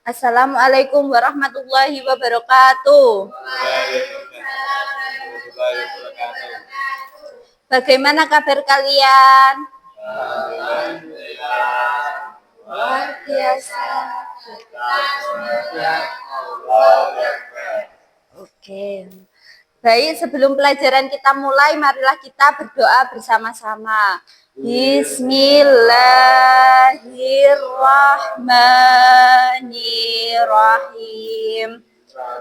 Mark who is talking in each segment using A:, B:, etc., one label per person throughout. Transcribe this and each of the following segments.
A: Assalamualaikum warahmatullahi wabarakatuh.
B: Waalaikumsalam warahmatullahi wabarakatuh.
A: Bagaimana kabar kalian?
B: Alhamdulillah.
A: Luar biasa.
B: Allahu Akbar.
A: Oke. Baik, sebelum pelajaran kita mulai, marilah kita berdoa bersama-sama. Bismillahirrahmanirrahim.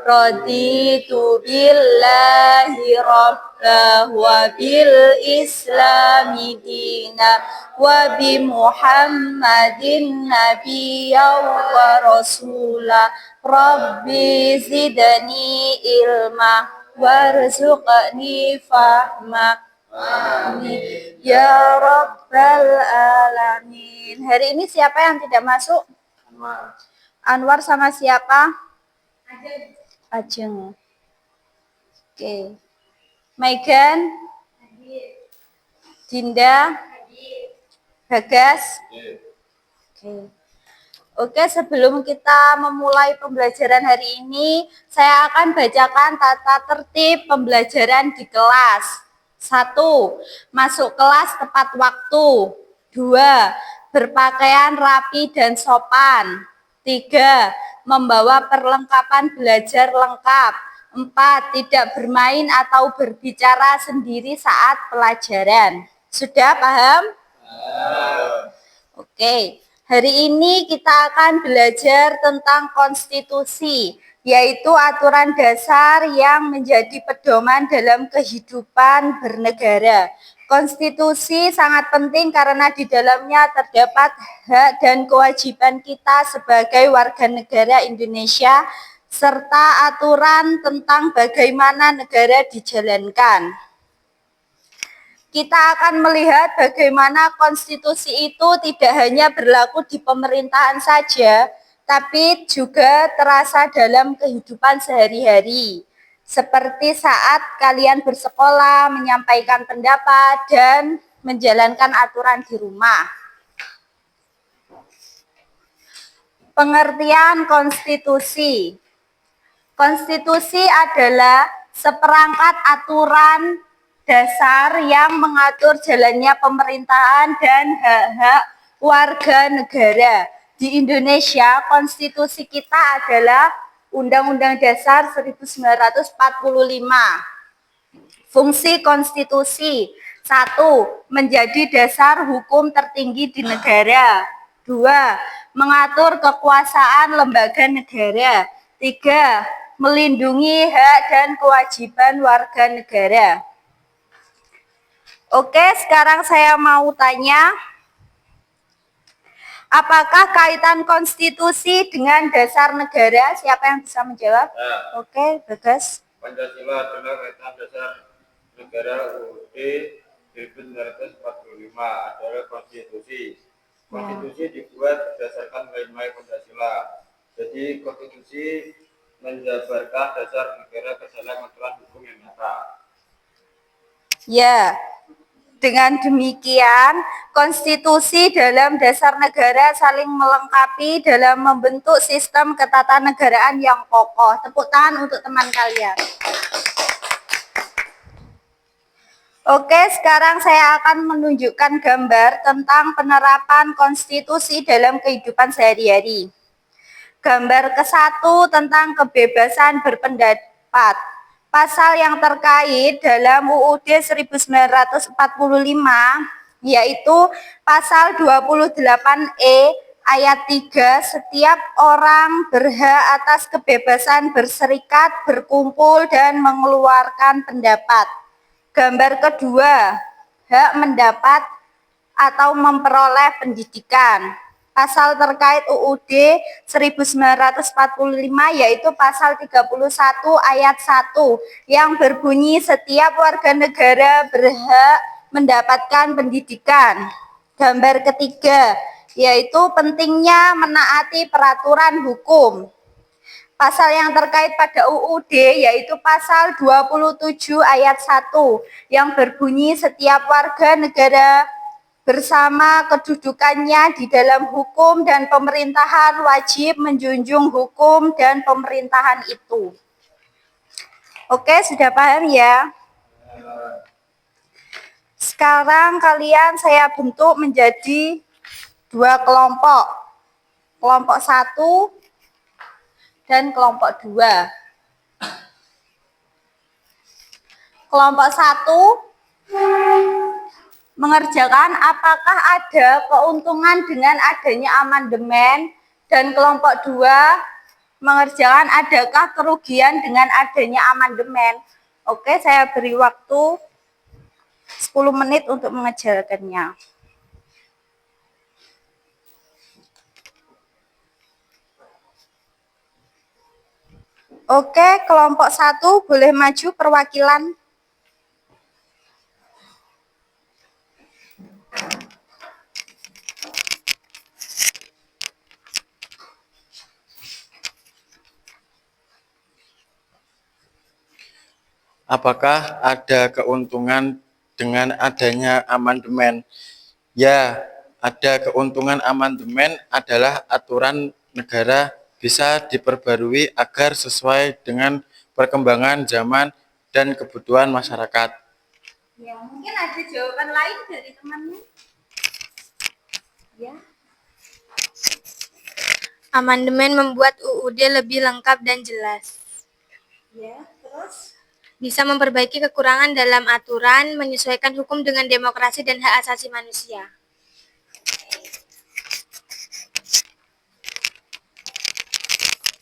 A: Raditu billahi rabbah wa bil islami dina wa bi muhammadin nabiyya wa rasula rabbi zidni ilma warzuqni fahma. Amin. Ya Rabbal Alamin. Hari ini siapa yang tidak masuk?
B: Anwar.
A: Anwar sama siapa? Ajeng. Oke. Megan? Dinda? Bagas? Oke. Oke, sebelum kita memulai pembelajaran hari ini, saya akan bacakan tata tertib pembelajaran di kelas. 1. Masuk kelas tepat waktu. 2. Berpakaian rapi dan sopan. 3. Membawa perlengkapan belajar lengkap. 4. Tidak bermain atau berbicara sendiri saat pelajaran. Sudah paham? Oke. Hari ini kita akan belajar tentang konstitusi, yaitu aturan dasar yang menjadi pedoman dalam kehidupan bernegara. Konstitusi sangat penting karena di dalamnya terdapat hak dan kewajiban kita sebagai warga negara Indonesia, serta aturan tentang bagaimana negara dijalankan. Kita akan melihat bagaimana konstitusi itu tidak hanya berlaku di pemerintahan saja, tapi juga terasa dalam kehidupan sehari-hari. Seperti saat kalian bersekolah, menyampaikan pendapat, dan menjalankan aturan di rumah. Pengertian konstitusi. Konstitusi adalah seperangkat aturan dasar yang mengatur jalannya pemerintahan dan hak-hak warga negara. Di Indonesia, konstitusi kita adalah Undang-Undang Dasar 1945. Fungsi konstitusi: 1. Menjadi dasar hukum tertinggi di negara. 2. Mengatur kekuasaan lembaga negara. 3. Melindungi hak dan kewajiban warga negara. Oke, sekarang saya mau tanya, apakah kaitan konstitusi dengan dasar negara? Siapa yang bisa menjawab? Oke, Bagas.
B: Pancasila adalah kaitan dasar negara UUD 1945 adalah konstitusi. Konstitusi dibuat berdasarkan nilai-nilai Pancasila. Jadi konstitusi menjabarkan dasar negara ke dalam aturan hukum yang nyata.
A: Ya. Dengan demikian, konstitusi dalam dasar negara saling melengkapi dalam membentuk sistem ketatanegaraan yang kokoh. Tepuk tangan untuk teman kalian. Oke, sekarang saya akan menunjukkan gambar tentang penerapan konstitusi dalam kehidupan sehari-hari. Gambar ke-1 tentang kebebasan berpendapat. Pasal yang terkait dalam UUD 1945 yaitu pasal 28E ayat 3, setiap orang berhak atas kebebasan berserikat, berkumpul, dan mengeluarkan pendapat. Gambar kedua, hak mendapat atau memperoleh pendidikan. Pasal terkait UUD 1945 yaitu pasal 31 ayat 1 yang berbunyi setiap warga negara berhak mendapatkan pendidikan. Gambar ketiga yaitu pentingnya menaati peraturan hukum. Pasal yang terkait pada UUD yaitu pasal 27 ayat 1 yang berbunyi setiap warga negara bersama kedudukannya di dalam hukum dan pemerintahan wajib menjunjung hukum dan pemerintahan itu. Oke, sudah paham ya? Sekarang kalian saya bentuk menjadi 2 kelompok. Kelompok 1 dan kelompok 2. Kelompok 1 mengerjakan apakah ada keuntungan dengan adanya amandemen, dan kelompok 2 mengerjakan adakah kerugian dengan adanya amandemen. Oke, saya beri waktu 10 menit untuk mengerjakannya. Oke, kelompok 1 boleh maju perwakilan.
B: Apakah ada keuntungan dengan adanya amandemen? Ya, ada keuntungan amandemen adalah aturan negara bisa diperbarui agar sesuai dengan perkembangan zaman dan kebutuhan masyarakat.
A: Ya, mungkin ada jawaban lain dari temannya. Ya.
C: Amandemen membuat UUD lebih lengkap dan jelas.
A: Ya, terus?
C: Bisa memperbaiki kekurangan dalam aturan, menyesuaikan hukum dengan demokrasi dan hak asasi manusia.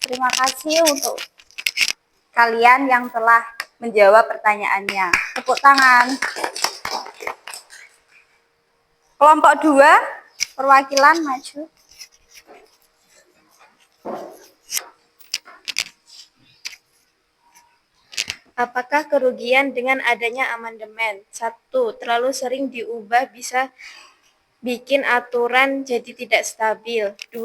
A: Terima kasih untuk kalian yang telah menjawab pertanyaannya. Tepuk tangan. Kelompok 2, perwakilan maju.
C: Apakah kerugian dengan adanya amandemen? 1. Terlalu sering diubah bisa bikin aturan jadi tidak stabil. 2.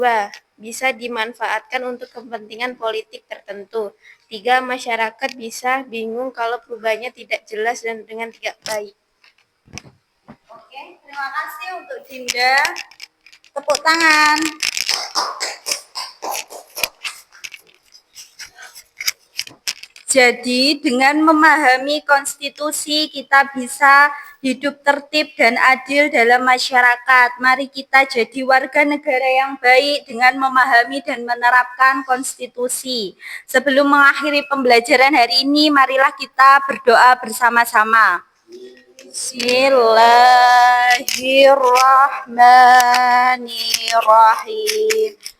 C: Bisa dimanfaatkan untuk kepentingan politik tertentu. 3. Masyarakat bisa bingung kalau perubahannya tidak jelas dan dengan tidak baik.
A: Oke, terima kasih untuk Dinda. Tepuk tangan. Jadi dengan memahami konstitusi kita bisa hidup tertib dan adil dalam masyarakat. Mari kita jadi warga negara yang baik dengan memahami dan menerapkan konstitusi. Sebelum mengakhiri pembelajaran hari ini, marilah kita berdoa bersama-sama. Bismillahirrahmanirrahim.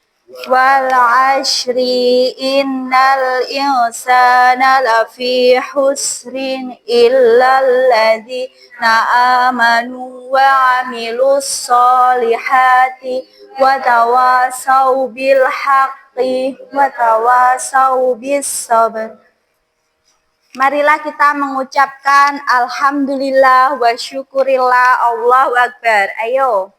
A: Wal ashri innal insana lafi husrin illal ladzina amanu wa amilus solihati wa tawasau bil haqqi wa tawasau bis sabr. Marilah kita mengucapkan alhamdulillah wa syukurillah, Allahu Akbar. Ayo.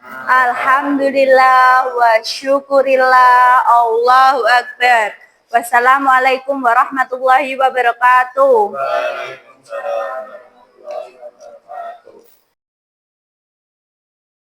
A: Alhamdulillah wa syukurillah, Allahu Akbar. Wassalamualaikum warahmatullahi wabarakatuh.